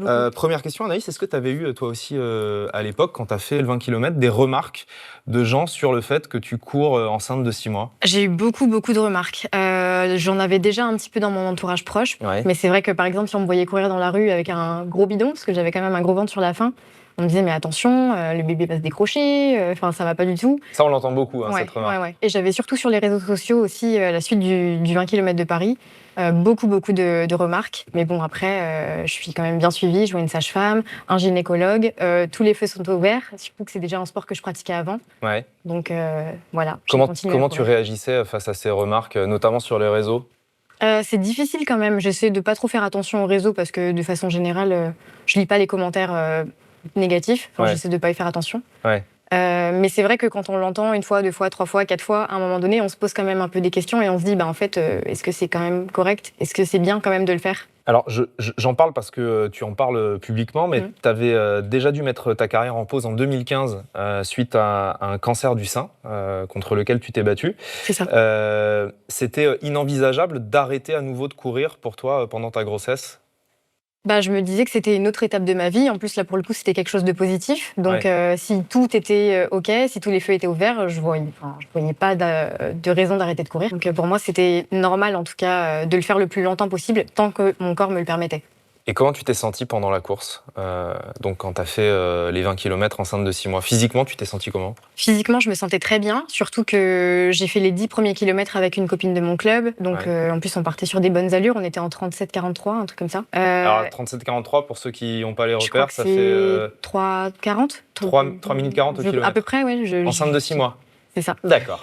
Première question, Anaïs, est-ce que tu avais eu, toi aussi, à l'époque, quand tu as fait le 20 km, des remarques de gens sur le fait que tu cours enceinte de 6 mois? J'ai eu beaucoup de remarques. J'en avais déjà un petit peu dans mon entourage proche, Ouais. mais c'est vrai que par exemple, si on me voyait courir dans la rue avec un gros bidon, parce que j'avais quand même un gros ventre sur la fin, on me disait mais attention, le bébé va se décrocher, enfin ça va pas du tout. Ça, on l'entend beaucoup, hein, Ouais, cette remarque. ouais. Et j'avais surtout sur les réseaux sociaux aussi, la suite du 20 km de Paris, beaucoup de remarques. Mais bon, après, je suis quand même bien suivie. Je vois une sage-femme, un gynécologue. Tous les feux sont ouverts, surtout que c'est déjà un sport que je pratiquais avant. Ouais. Donc voilà. j'ai Comment, continué à comment tu courir. réagissais face à ces remarques, notamment sur les réseaux? C'est difficile quand même. J'essaie de pas trop faire attention aux réseaux parce que de façon générale, je lis pas les commentaires négatifs. Enfin, Ouais. j'essaie de pas y faire attention. Ouais. Mais c'est vrai que quand on l'entend une fois, deux fois, trois fois, quatre fois, à un moment donné, on se pose quand même un peu des questions et on se dit, en fait, est-ce que c'est quand même correct? Est-ce que c'est bien quand même de le faire? Alors, j'en parle parce que tu en parles publiquement, mais Mhm. tu avais déjà dû mettre ta carrière en pause en 2015 suite à un cancer du sein contre lequel tu t'es battu. C'est ça. C'était inenvisageable d'arrêter à nouveau de courir pour toi pendant ta grossesse? Je me disais que c'était une autre étape de ma vie. En plus, là, pour le coup, c'était quelque chose de positif. Donc, Ouais. si tout était OK, si tous les feux étaient ouverts, je voyais pas de raison d'arrêter de courir. Donc, pour moi, c'était normal, en tout cas, de le faire le plus longtemps possible, tant que mon corps me le permettait. Et comment tu t'es sentie pendant la course? Donc, quand tu as fait les 20 km enceinte de 6 mois, physiquement, tu t'es sentie comment? Physiquement, je me sentais très bien, surtout que j'ai fait les 10 premiers kilomètres avec une copine de mon club. Donc, Ouais. en plus, on partait sur des bonnes allures. On était en 37-43, un truc comme ça. Alors, 37-43, pour ceux qui n'ont pas les Je crois repères, que ça c'est fait 3,40. 3 minutes 40 au À kilomètre. peu près, ouais. Enceinte de 6 mois. C'est ça. D'accord.